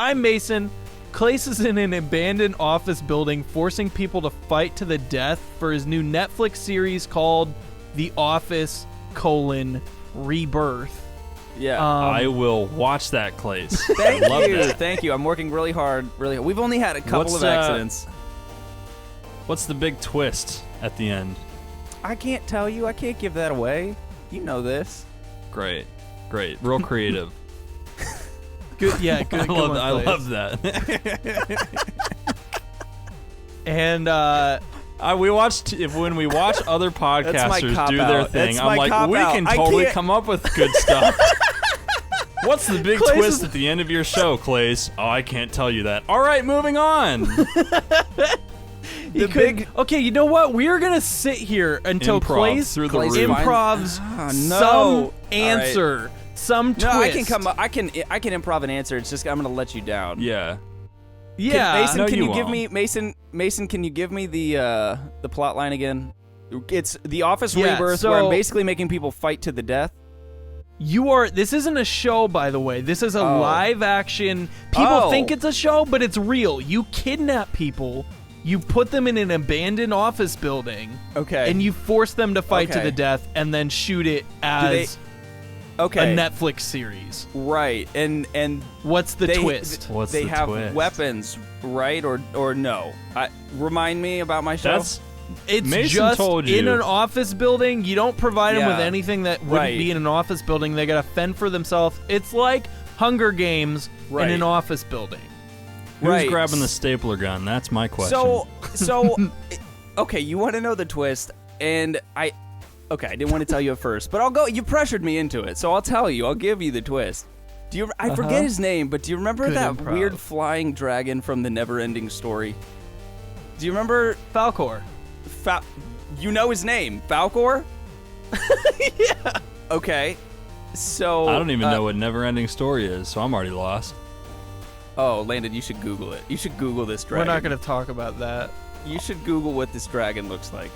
I'm Mason. Clase is in an abandoned office building, forcing people to fight to the death for his new Netflix series called The Office: Rebirth. Yeah. I will watch that, Clase. Thank you. I'm working really hard. We've only had a couple of accidents. What's the big twist at the end? I can't tell you. I can't give that away. You know this. Great. Real creative. Good. Yeah. Good. I love that. And when we watch other podcasters do their thing, That's I'm like, we can totally come up with good stuff. What's the big twist at the end of your show, Clase? Oh, I can't tell you that. All right, moving on. Okay, you know what? We're gonna sit here until Clase improvs some answer, some twist. No, I can come up. I can improv an answer. It's just I'm gonna let you down. Yeah. Mason, can you give me Mason? Can you give me the plot line again? It's The Office Rebirth, where I'm basically making people fight to the death. This isn't a show, by the way. This is a live action. People think it's a show, but it's real. You kidnap people. You put them in an abandoned office building. Okay. And you force them to fight to the death and then shoot it as a Netflix series. Right. And what's the twist? They have weapons, right? Or no? Remind me about my show. It's Mason just told you. In an office building. You don't provide them with anything that wouldn't be in an office building. They gotta fend for themselves. It's like Hunger Games in an office building. Who's grabbing the stapler gun? That's my question. So, okay, you want to know the twist, and I didn't want to tell you at first, but I'll go. You pressured me into it, so I'll tell you. I'll give you the twist. I forget his name, but do you remember that weird flying dragon from the Never-Ending Story? Do you remember Falcor? You know his name, Falcor? Yeah. Okay, so I don't even know what Never-Ending Story is, so I'm already lost. Oh, Landon, you should Google it. You should Google this dragon. We're not going to talk about that. You should Google what this dragon looks like.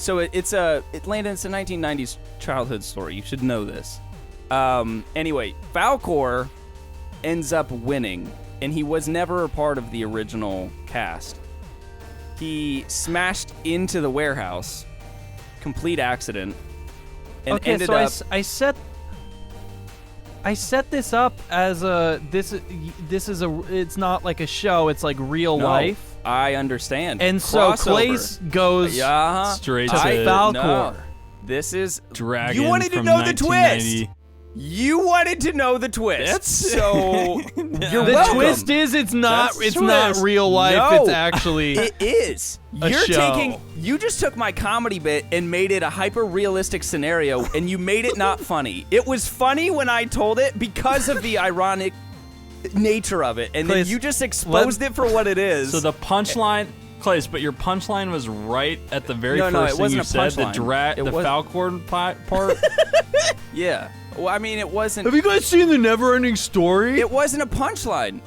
So it's a 1990s childhood story. You should know this. Anyway, Falcor ends up winning, and he was never a part of the original cast. He smashed into the warehouse, complete accident, and ended up. I set this up as this is it's not like a show. It's like real life. I understand. And so Clase goes straight to Falcor. No. This is Dragon. You wanted to know the twist. You wanted to know the twist. So you're the welcome. twist is it's not real life. No, it's actually it is. show. You just took my comedy bit and made it a hyper realistic scenario, and you made it not funny. It was funny when I told it because of the ironic nature of it, and then you just exposed it for what it is. So the punchline, Clase, but your punchline was right at the very first thing you said. The Falcor part. Yeah. Well, I mean, it wasn't. Have you guys seen the Never-Ending Story? It wasn't a punchline.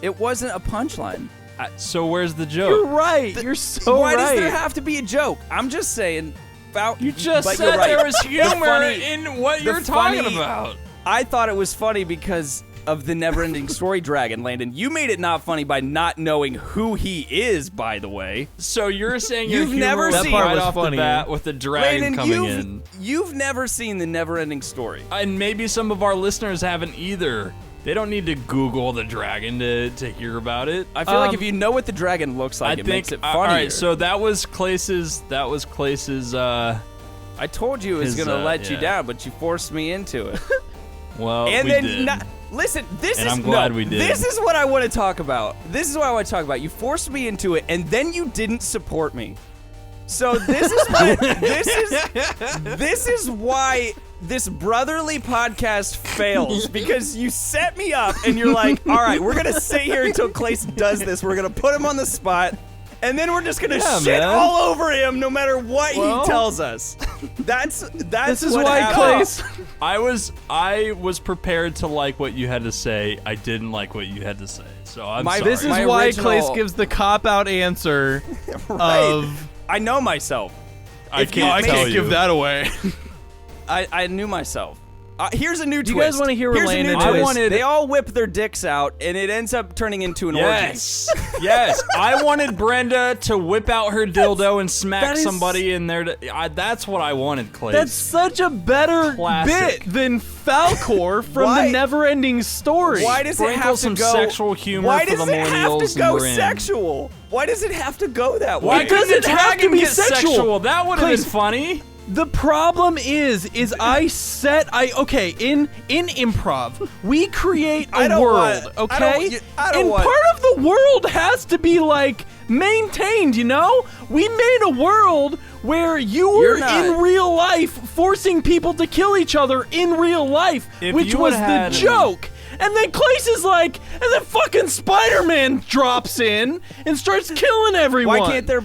So where's the joke? You're right. You're so Why right. does there have to be a joke? I'm just saying. You just said there was humor in what you're talking about. I thought it was funny because of the Never-Ending Story dragon, Landon. You made it not funny by not knowing who he is, by the way. So you're saying you've never seen right off the bat with the dragon coming in. You've never seen the Never-Ending Story. And maybe some of our listeners haven't either. They don't need to Google the dragon to hear about it. I feel like if you know what the dragon looks like, it makes it funnier. All right, so that was Clase's. I told you it was going to let you down, but you forced me into it. Well, and we then did. Listen, I'm glad we did. This is what I want to talk about. You forced me into it, and then you didn't support me. So this is why this brotherly podcast fails, because you set me up and you're like, all right, we're gonna sit here until Clase does this. We're gonna put him on the spot, and then we're just gonna shit all over him no matter what he tells us. This is what why happened. Clase. I was prepared to like what you had to say. I didn't like what you had to say, so I'm sorry. This is why Clase gives the cop-out answer of I know myself. I can't give that away. I knew myself. Here's a new twist. You guys want to hear Here's a new Landon? twist. They all whip their dicks out, and it ends up turning into an orgy. Yes. I wanted Brenda to whip out her dildo and smack somebody in there. That's what I wanted, Clay. That's such a better Classic. bit than Falcor from the Never-Ending Story. Why does it have to some go sexual humor Why for does the it have millennials to go and we're in. sexual? Why does it have to go that way? Why couldn't the It doesn't have to dragon be get sexual. That would have been Please. funny. The problem is okay, in improv, we create a world, okay? And part of the world has to be like maintained, you know? We made a world where you were in real life forcing people to kill each other in real life, which was the joke. And then Clase is like, and then fucking Spider-Man drops in and starts killing everyone. Why can't there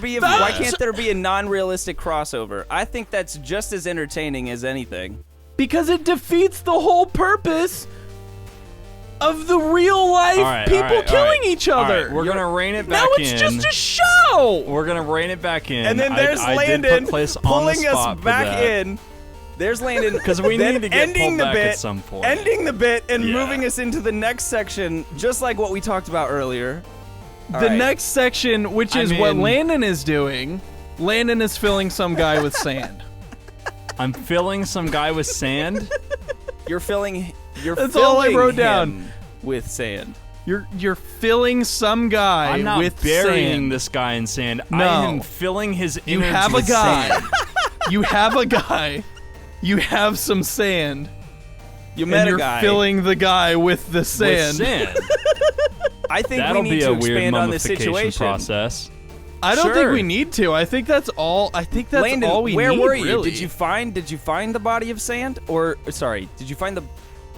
be a non-realistic crossover? I think that's just as entertaining as anything. Because it defeats the whole purpose of the real life people killing each other. We're gonna rein it back now in. it's just a show. We're gonna rein it back in. And then there's Landon pulling us back in. There's Landon because we need to get pulled back at some point. Ending the bit and moving us into the next section, just like what we talked about earlier. The next section, which is what Landon is doing. Landon is filling some guy with sand. I'm filling some guy with sand. You're filling. That's all I wrote down. With sand. You're filling some guy I'm not with burying sand. this guy in sand. No. I am filling his You innards have a with guy. sand. You have a guy. You have some sand. You met and a you're guy. filling the guy with the sand. With sand. I think That'll we need be to a weird expand on the mummification situation. process. I don't think Sure. we need to. I think that's all. I think that's Landon, all we where need. were you? Really. Did you find the body of sand? Or sorry, did you find the?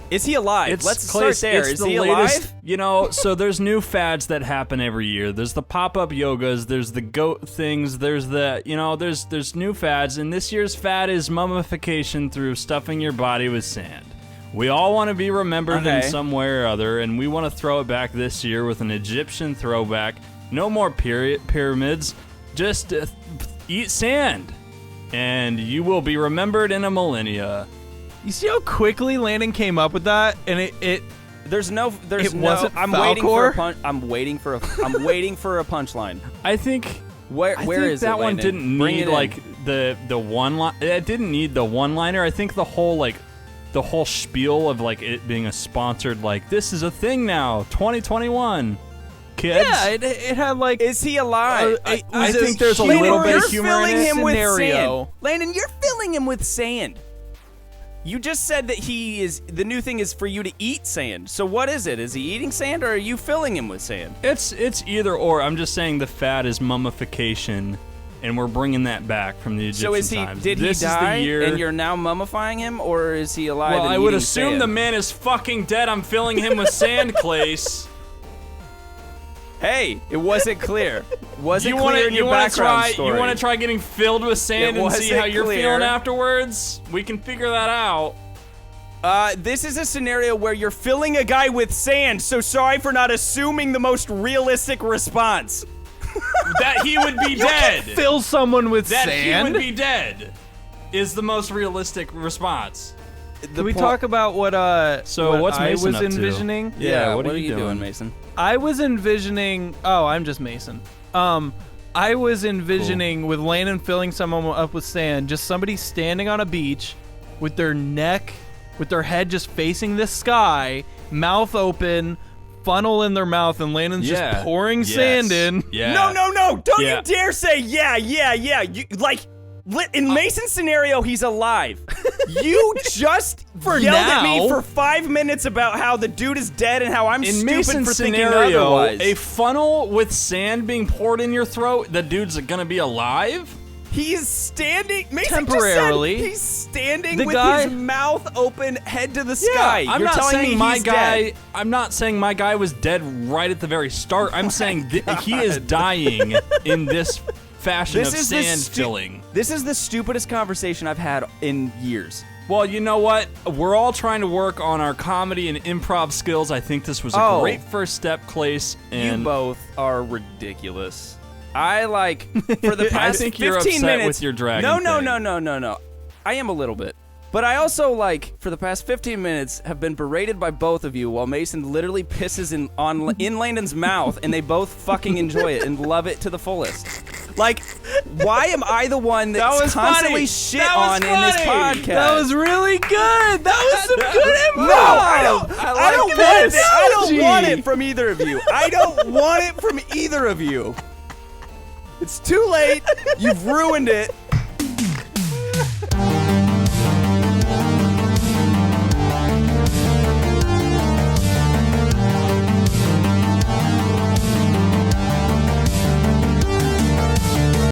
Is he alive? Let's start there. Is he alive? You know, so there's new fads that happen every year. There's the pop-up yogas, there's the goat things, there's the, there's new fads, and this year's fad is mummification through stuffing your body with sand. We all want to be remembered in some way or other, and we want to throw it back this year with an Egyptian throwback. No more pyramids, just eat sand, and you will be remembered in a millennia. You see how quickly Landon came up with that, and it wasn't I'm waiting for a punchline. I think where is that it, one Landon? didn't Bring need it in. like the one line. It didn't need the one-liner. I think the whole spiel of like it being a sponsored this is a thing now 2021 kids. Yeah, it had like. Is he alive? I think there's a little bit of humor in it. You're filling him with Scenario. sand. Landon, you're filling him with sand. You just said that the new thing is for you to eat sand. So what is it? Is he eating sand or are you filling him with sand? It's either or. I'm just saying the fad is mummification, and we're bringing that back from the Egyptian times. Did this he die is the year, and you're now mummifying him, or is he alive? Well, and I would eating assume sand? the man is fucking dead. I'm filling him with sand, Clase. Hey, it wasn't clear. Wasn't You clear in your background story. You want to try getting filled with sand and see how you're feeling afterwards? We can figure that out. This is a scenario where you're filling a guy with sand, so sorry for not assuming the most realistic response. That he would be dead. Fill someone with That sand. he would be dead is the most realistic response. Can we talk about what what's I Mason was up to? envisioning? Yeah, what are are you you doing, Mason? I was envisioning. Oh, I'm just Mason. I was envisioning with Landon filling someone up with sand, just somebody standing on a beach with their head just facing the sky, mouth open, funnel in their mouth, and Landon's just pouring sand in. Yeah. No! Don't you dare say yeah. You in Mason's scenario, he's alive. You just yelled at me for 5 minutes about how the dude is dead and how I'm In stupid Mason's for thinking scenario, otherwise. a funnel with sand being poured in your throat, the dude's gonna be alive? He's standing Temporarily. Mason just said he's standing The with guy- his mouth open, head to the sky. I'm You're not telling saying me my he's guy. dead. I'm not saying my guy was dead right at the very start. I'm saying he is dying in this fashion of sand filling. This is the stupidest conversation I've had in years. Well, you know what? We're all trying to work on our comedy and improv skills. I think this was a great first step, Clase. And You both are ridiculous. I like for the past think 15 you're upset minutes with your dragon No, thing. I am a little bit. But I also like for the past 15 minutes have been berated by both of you while Mason literally pisses in Landon's mouth and they both fucking enjoy it and love it to the fullest. Like, why am I the one that's was constantly funny. shit That was on in this funny. podcast? That was really good. That was some good improv. No, I don't want analogy. it from either of you. I don't want it from either of you. It's too late. You've ruined it.